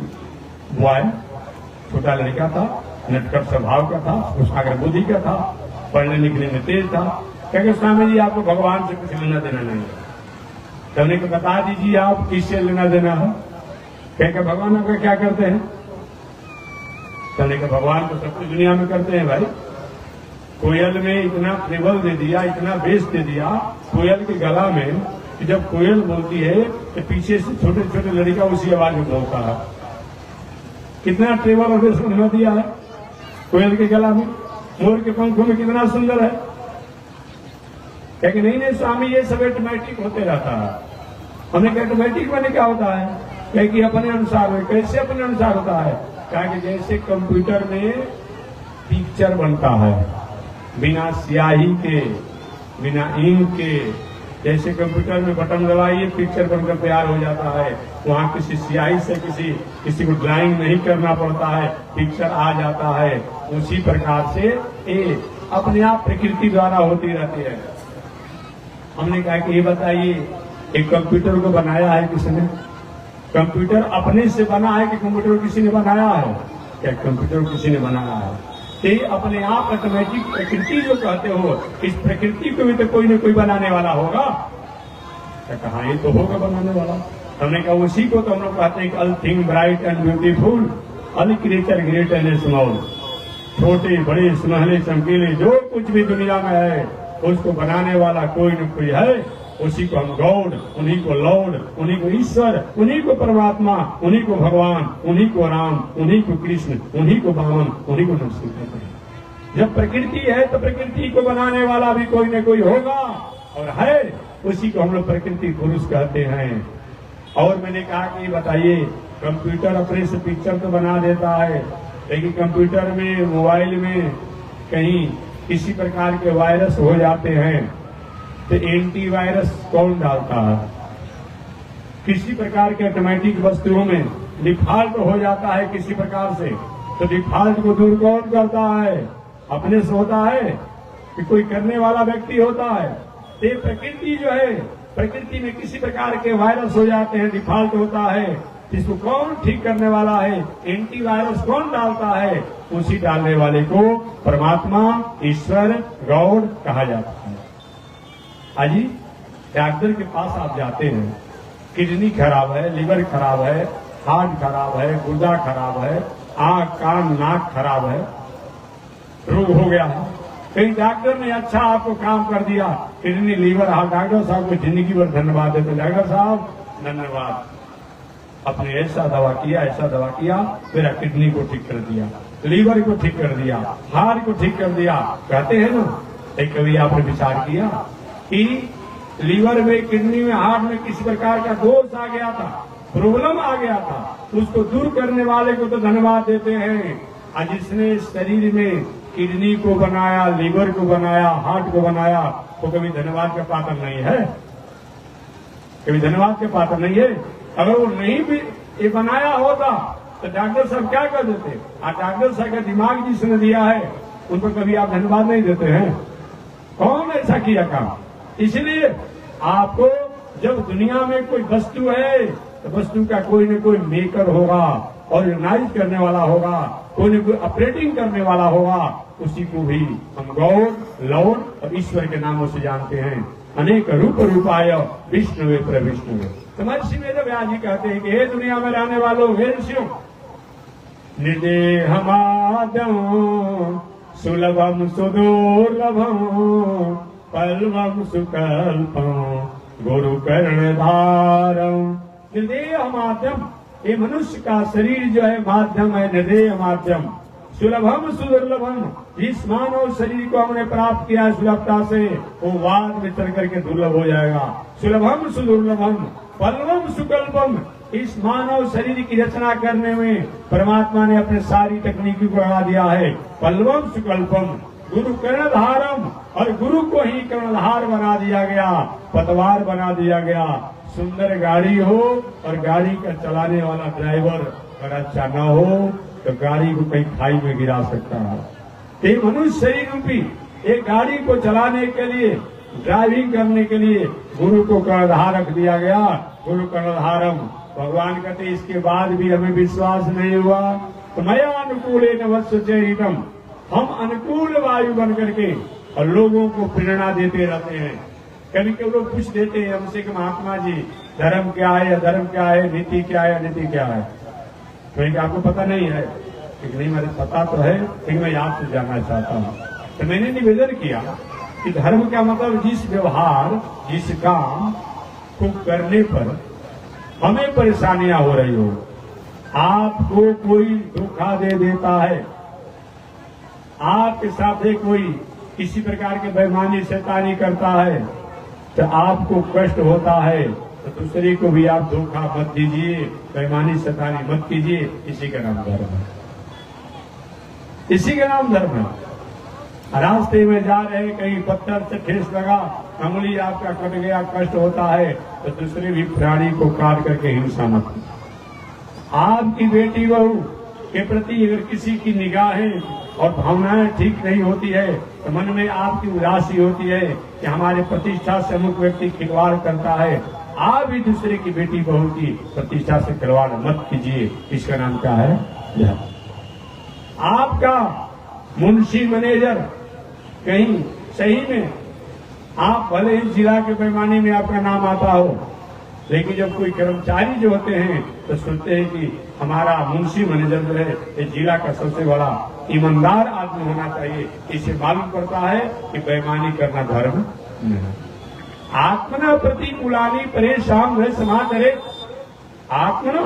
बॉय, छोटा लड़का था, नटखट स्वभाव का था, कुशाग्र बुद्धि का था, पढ़ने लिखने में तेज था। कहे स्वामी जी आपको भगवान से कुछ लेना देना नहीं है। हमने को बता दीजिए आप किससे लेना देना है। कहे भगवान आपका क्या करते हैं? कहने का भगवान तो सब कुछ दुनिया में करते हैं भाई। कोयल में इतना फ्लेवर दे दिया, इतना बेस दे दिया कोयल के गला में कि जब कोयल बोलती है तो पीछे से छोटे छोटे लड़का उसी आवाज में बोलता है। कितना ट्रेवल और बेस बना दिया है कोयल के गला में। मोर के पंखों में कितना सुंदर है। क्या नहीं नहीं स्वामी ये सब ऑटोमेटिक होते रहता है। हमने कहा ऑटोमेटिक बने क्या होता है? क्या कि अपने अनुसार हो। कैसे अपने अनुसार होता है? क्या कि जैसे कंप्यूटर में पिक्चर बनता है बिना स्याही के, बिना इंक के, जैसे कंप्यूटर में बटन दबाइए पिक्चर बनकर तैयार हो जाता है। वहाँ किसी स्याही से किसी को ड्राइंग नहीं करना पड़ता है, पिक्चर आ जाता है। उसी प्रकार से ये अपने आप प्रकृति द्वारा होती रहती है। हमने कहा कि ये बताइए एक कंप्यूटर को बनाया है किसने? कंप्यूटर अपने से बना है कि कंप्यूटर किसी ने बनाया है? क्या कंप्यूटर किसी ने बनाया है? ये अपने आप ऑटोमेटिक प्रकृति जो कहते हो, इस प्रकृति को भी तो कोई न कोई बनाने वाला होगा। क्या कहा? ये तो होगा बनाने वाला। हमने कहा उसी को तो हम लोग कहते हैं कि all thing bright and beautiful, all creature great and small. छोटे बड़े सुनहले चमकीले जो कुछ भी दुनिया में है उसको बनाने वाला कोई न कोई है। उसी को हम गॉड, उन्हीं को लॉर्ड, उन्हीं को ईश्वर, उन्हीं को परमात्मा, उन्हीं को भगवान, उन्हीं को राम, उन्हीं को कृष्ण, उन्हीं को वामन, उन्हीं को नरसिंह कहते हैं। जब प्रकृति है तो प्रकृति को बनाने वाला भी कोई न कोई होगा और है। उसी को हम लोग प्रकृति पुरुष कहते हैं। और मैंने कहा कि बताइए कंप्यूटर अपने से पिक्चर तो बना देता है, लेकिन कंप्यूटर में, मोबाइल में कहीं किसी प्रकार के वायरस हो जाते हैं तो एंटीवायरस कौन डालता है? किसी प्रकार के ऑटोमेटिक वस्तुओं में डिफॉल्ट हो जाता है किसी प्रकार से, तो डिफॉल्ट को दूर कौन करता है? अपने से होता है कि कोई करने वाला व्यक्ति होता है? ये प्रकृति जो है, प्रकृति में किसी प्रकार के वायरस हो जाते हैं, डिफॉल्ट होता है, इसको कौन ठीक करने वाला है? एंटीवायरस कौन डालता है? उसी डालने वाले को परमात्मा, ईश्वर, गॉड कहा जाता है। अजी डॉक्टर के पास आप जाते हैं, किडनी खराब है, लिवर खराब है, हार्ट खराब है, गुर्दा खराब है, आंख, कान, नाक खराब है, रोग हो गया है, कहीं डॉक्टर ने अच्छा आपको काम कर दिया, किडनी, लीवर, हार्ट, डॉक्टर साहब को जिंदगी भर धन्यवाद देते, डॉक्टर साहब धन्यवाद, आपने ऐसा दवा किया, मेरा किडनी को ठीक कर दिया, लीवर को ठीक कर दिया, हार्ट को ठीक कर दिया। कहते हैं ना, एक कभी आपने विचार किया कि लीवर में, किडनी में, हार्ट में किसी प्रकार का दोष आ गया था, प्रॉब्लम आ गया था, उसको दूर करने वाले को तो धन्यवाद देते हैं। आज जिसने शरीर में किडनी को बनाया, लीवर को बनाया, हार्ट को बनाया, वो कभी धन्यवाद का पात्र नहीं है, कभी धन्यवाद के पात्र नहीं है। अगर वो नहीं भी ये बनाया होता तो डॉक्टर साहब क्या कर देते? आज डॉक्टर साहब का दिमाग जिसने दिया है उन पर कभी आप धन्यवाद नहीं देते हैं? कौन ऐसा किया काम? इसलिए आपको जब दुनिया में कोई वस्तु है तो वस्तु का कोई न कोई मेकर होगा, ऑर्गेनाइज करने वाला होगा, कोई न कोई ऑपरेटिंग करने वाला होगा, उसी को भी हम गॉड, लॉर्ड और ईश्वर के नामों से जानते हैं। अनेक रूप रूपाय विष्णुवे प्रविष्णुवे। तो महर्षि वेदव्यास जी कहते हैं कि हे दुनिया में रहने वालों, हे ऋषियों, निर्देहमाद्यं सुलभम सुदुर्लभम पल्लवम सुकल्पम गुरु कर्णधारम। निर्देह माध्यम, ये मनुष्य का शरीर जो है माध्यम है, निर्देह माध्यम, सुलभम सुदुर्लभम, जिस मानव शरीर को हमने प्राप्त किया है सुलभता से, वो बाद में चल करके दुर्लभ हो जाएगा। सुलभम सुदुर्लभम पल्लवम सुकल्पम, इस मानव शरीर की रचना करने में परमात्मा ने अपने सारी तकनीकी को लगा दिया है। पल्लवम सुकल्पम गुरु कर्णधारम, और गुरु को ही कर्णधार बना दिया गया, पतवार बना दिया गया। सुंदर गाड़ी हो और गाड़ी का चलाने वाला ड्राइवर अगर अच्छा न हो तो गाड़ी को कहीं खाई में गिरा सकता है। ये मनुष्य शरीर रूपी एक गाड़ी को चलाने के लिए, ड्राइविंग करने के लिए गुरु को कर्णधार रख दिया गया। गुरु कर्णधारम। भगवान कहते इसके बाद भी हमें विश्वास नहीं हुआ तो मया अनुकूल नवस्वचरितम, हम अनुकूल वायु बन करके और लोगों को प्रेरणा देते रहते हैं। कभी कभी लोग पूछ देते हैं हमसे कि महात्मा जी धर्म क्या है, अधर्म क्या है, नीति क्या है, अनीति क्या है? तो आपको पता नहीं है? कि नहीं, मुझे पता तो है, लेकिन मैं आपसे जानना चाहता हूँ। तो मैंने निवेदन किया कि धर्म का मतलब जिस व्यवहार, जिस काम को करने पर हमें परेशानियां हो रही हो, आपको कोई धोखा दे देता है, आपके साथ कोई किसी प्रकार के बेईमानी शैतानी करता है, तो आपको कष्ट होता है, तो दूसरे को भी आप धोखा मत दीजिए, बेईमानी शैतानी मत कीजिए। इसी का नाम धर्म है, इसी का नाम धर्म है। रास्ते में जा रहे, कहीं पत्थर से ठेस लगा, अंगुली आपका कट गया, कष्ट होता है, तो दूसरे भी प्राणी को काट करके हिंसा मत। आपकी बेटी बहू के प्रति अगर किसी की निगाहें और भावनाएं ठीक नहीं होती है तो मन में आपकी उदासी होती है कि हमारे प्रतिष्ठा से अमुक व्यक्ति खिलवाड़ करता है, आप भी दूसरे की बेटी बहू की प्रतिष्ठा से खिलवाड़ मत कीजिए। इसका नाम क्या है? आपका मुंशी मैनेजर कहीं सही में, आप भले ही जिला के पैमाने में आपका नाम आता हो, लेकिन जब कोई कर्मचारी जो होते हैं तो सोचते हैं कि हमारा मुंशी मैनेजर जो है ये जिला का सबसे बड़ा ईमानदार आदमी होना चाहिए। इसे मालूम पड़ता है कि बेईमानी करना धर्म नहीं। आत्मना प्रतिकूलानी परेशान है समाज रे। आत्मना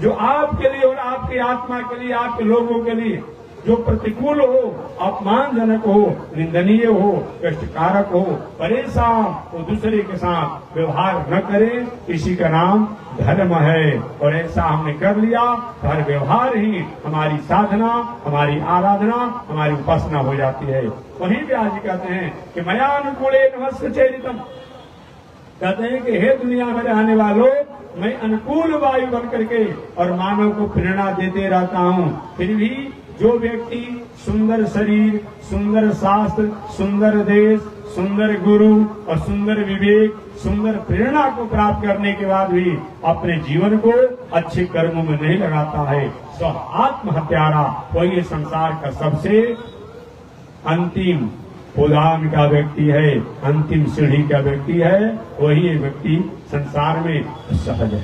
जो आपके लिए और आपकी आत्मा के लिए, आपके लोगों के लिए जो प्रतिकूल हो, अपमानजनक हो, निंदनीय हो, कष्टकारक हो, परेशान तो दूसरे के साथ व्यवहार न करे, इसी का नाम धर्म है। और ऐसा हमने कर लिया, हर व्यवहार ही हमारी साधना, हमारी आराधना, हमारी उपासना हो जाती है। वहीं व्यास जी कहते हैं कि मया अनुकूले नमस्ते चेरितम, कहते हैं कि हे दुनिया में रहने वालों, मैं अनुकूल वायु बन करके और मानव को प्रेरणा देते रहता हूँ। फिर भी जो व्यक्ति सुंदर शरीर, सुंदर शास्त्र, सुंदर देश, सुंदर गुरु और सुंदर विवेक, सुंदर प्रेरणा को प्राप्त करने के बाद भी अपने जीवन को अच्छे कर्मों में नहीं लगाता है, तो आत्महत्यारा वही संसार का सबसे अंतिम उदान का व्यक्ति है, अंतिम सीढ़ी का व्यक्ति है। वही ये व्यक्ति संसार में सहज है,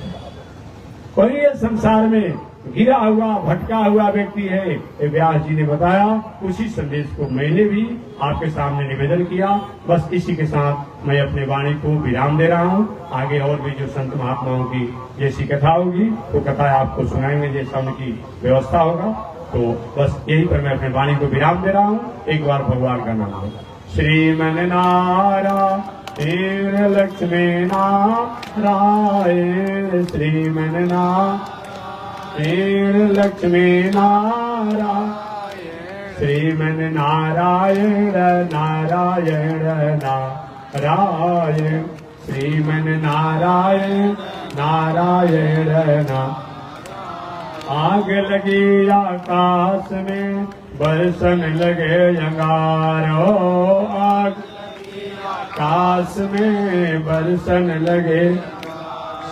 वही ये संसार में गिरा हुआ भटका हुआ व्यक्ति है। ये व्यास जी ने बताया, उसी संदेश को मैंने भी आपके सामने निवेदन किया। बस इसी के साथ मैं अपने वाणी को विराम दे रहा हूँ। आगे और भी जो संत महात्माओं की जैसी कथा होगी वो कथा आपको सुनाएंगे, जैसा उनकी व्यवस्था होगा। तो बस यही पर मैं अपने वाणी को विराम दे रहा हूँ। एक बार भगवान का नाम है श्रीमन नारायण लक्ष्मी नारायण, श्रीमन नारायण लक्ष्मी नारायण, श्रीमन नारायण नारायण नारायण, श्रीमन नारायण नारायण नारायण। आग लगी आकाश में बरसन लगे अंगारो, आग आकाश में बरसन लगे।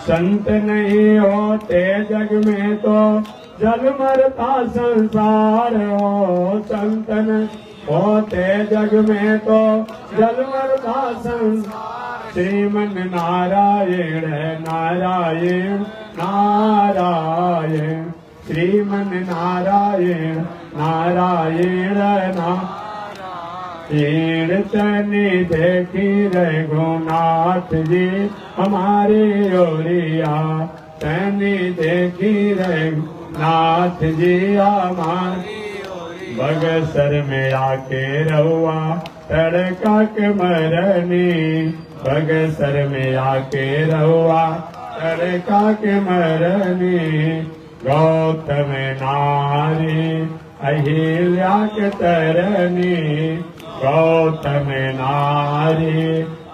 संत नहीं होते जग में तो जल मरता संसार हो, संत नहीं होते जग में तो जल मरता संसार। श्रीमन नारायण नारायण नारायण, श्रीमन नारायण नारायण नारायण। तनि देखी रघुनाथ जी हमारे ओरिया, तनि देखी रघुनाथ जी हमारे। बगसर में आके रहुआ तड़का के मरनी, बगसर में आके रहुआ तड़का के मरनी। गौतम नारी अहिल्या के तरनी, गौतम नारी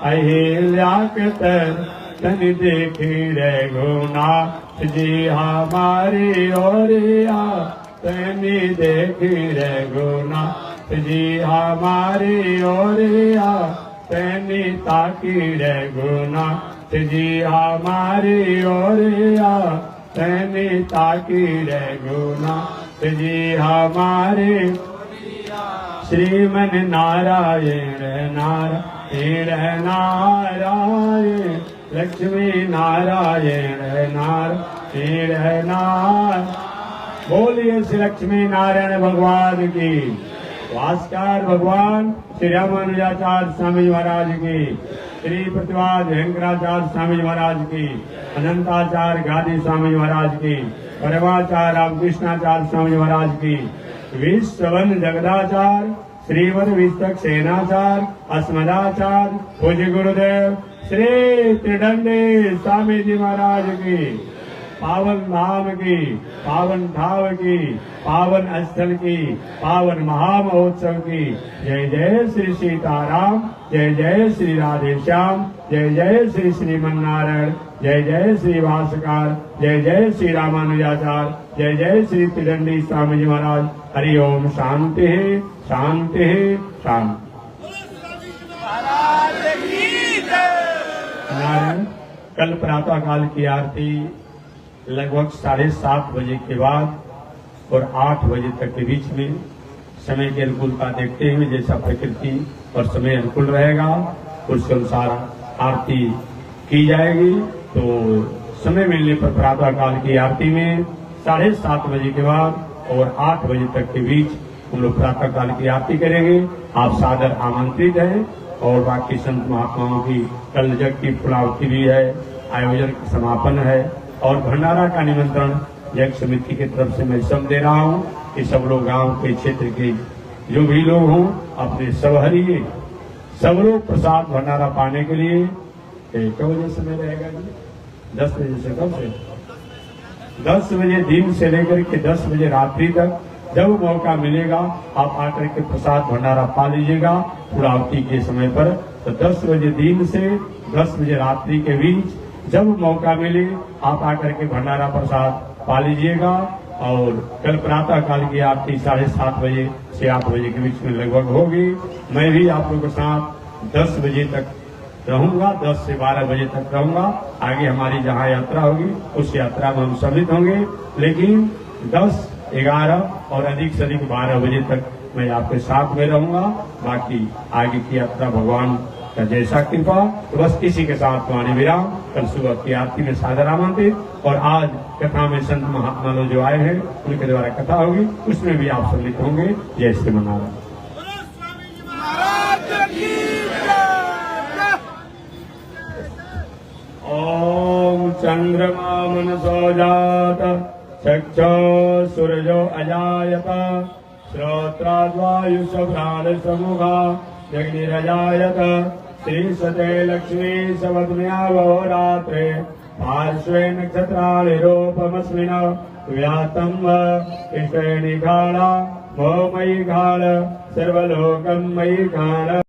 अहिल्या के तरनी। देखी रघुनाथ जी हमारी ओरिया, तनी देखी रघुनाथ जी हमारी ओरिया, तनी ताकी रघुनाथ जी हमारी ओरिया, तनी ताकी रघुनाथ जी हमारे। श्रीमन नारायण नारायण नारायण, लक्ष्मी नारायण नारायण नारायण। बोलिए श्री लक्ष्मी नारायण भगवान की, भास्कर भगवान श्री रामानुजाचार्य स्वामी महाराज की, श्री प्रतिवाद शंकराचार्य स्वामी महाराज की, अनंताचार्य गादी स्वामी महाराज की, परमाचार्य रामकृष्णाचार्य स्वामी महाराज की, विश्ववन जगदाचार्य श्रीमद विस्तक सेनाचार्य अस्मदाचार्य पूज्य गुरुदेव श्री त्रिदंडी स्वामी जी महाराज की, पावन धाम की, पावन ठाव की, पावन स्थल की, पावन महामहोत्सव की। जय जय श्री सीताराम, जय जय श्री राधेश्याम, जय जय श्री श्रीमन्नारायण, जय जय श्री भास्कर, जय जय श्री रामानुजाचार्य, जय जय श्री त्रिदंडी स्वामी जी महाराज। हरि ओम। शांति शांति शांति। कल प्रातः काल की आरती लगभग 7:30 बजे के बाद और 8 बजे तक के बीच में, समय की अनुकूलता देखते हुए जैसा प्रकृति और समय अनुकूल रहेगा उसके अनुसार आरती की जाएगी। तो समय मिलने पर प्रातः काल की आरती में 7:30 बजे के बाद और 8 बजे तक के बीच हम लोग प्रातः काल की आरती करेंगे। आप सादर आमंत्रित हैं। और बाकी संत महात्माओं की कल जग की पुलावती भी है, आयोजन का समापन है और भंडारा का निमंत्रण जग समिति की तरफ से मैं सब दे रहा हूँ। कि सब लोग गांव के क्षेत्र के जो भी लोग हों अपने सब हरिए, सब लोग प्रसाद भंडारा पाने के लिए कब बजे समय रहेगा जी? 10 बजे से कब से 10 बजे दिन से लेकर के 10 बजे रात्रि तक जब मौका मिलेगा आप आकर के प्रसाद भंडारा पा लीजिएगा पूर्णाहुति के समय पर। तो 10 बजे दिन से 10 बजे रात्रि के बीच जब मौका मिले आप आकर के भंडारा प्रसाद पा लीजिएगा। और कल प्रातः काल की आरती 7:30 बजे से 8 बजे के बीच में लगभग होगी। मैं भी आप लोगों के साथ 10 बजे तक रहूंगा, 10 से 12 बजे तक रहूंगा। आगे हमारी जहाँ यात्रा होगी उस यात्रा में हम सम्मिलित होंगे, लेकिन 10, 11 और अधिक से अधिक 12 बजे तक मैं आपके साथ में रहूंगा। बाकी आगे की यात्रा भगवान का जैसा कृपा। तो बस इसी के साथ वाणी विराम। कल सुबह की आरती में सादर आमंत्रित और आज कथा में संत महात्मा लोग जो आए हैं उनके द्वारा कथा होगी, उसमें भी आप सम्मिलित होंगे। जय श्री मनारायण। ओम चंद्रमा मनसो जात चक्षो सूरजो अजायत श्रोत्राद्वायुषप्राण समुखा जग्निरजायत श्री सते लक्ष्मी सवत्म्यावहोरात्रे पार्श्वे नक्षत्राणि रूपमस्मिन् व्यातं कृष्णेणि घाला मोमयि घाल सर्वलोकं मयि घाल।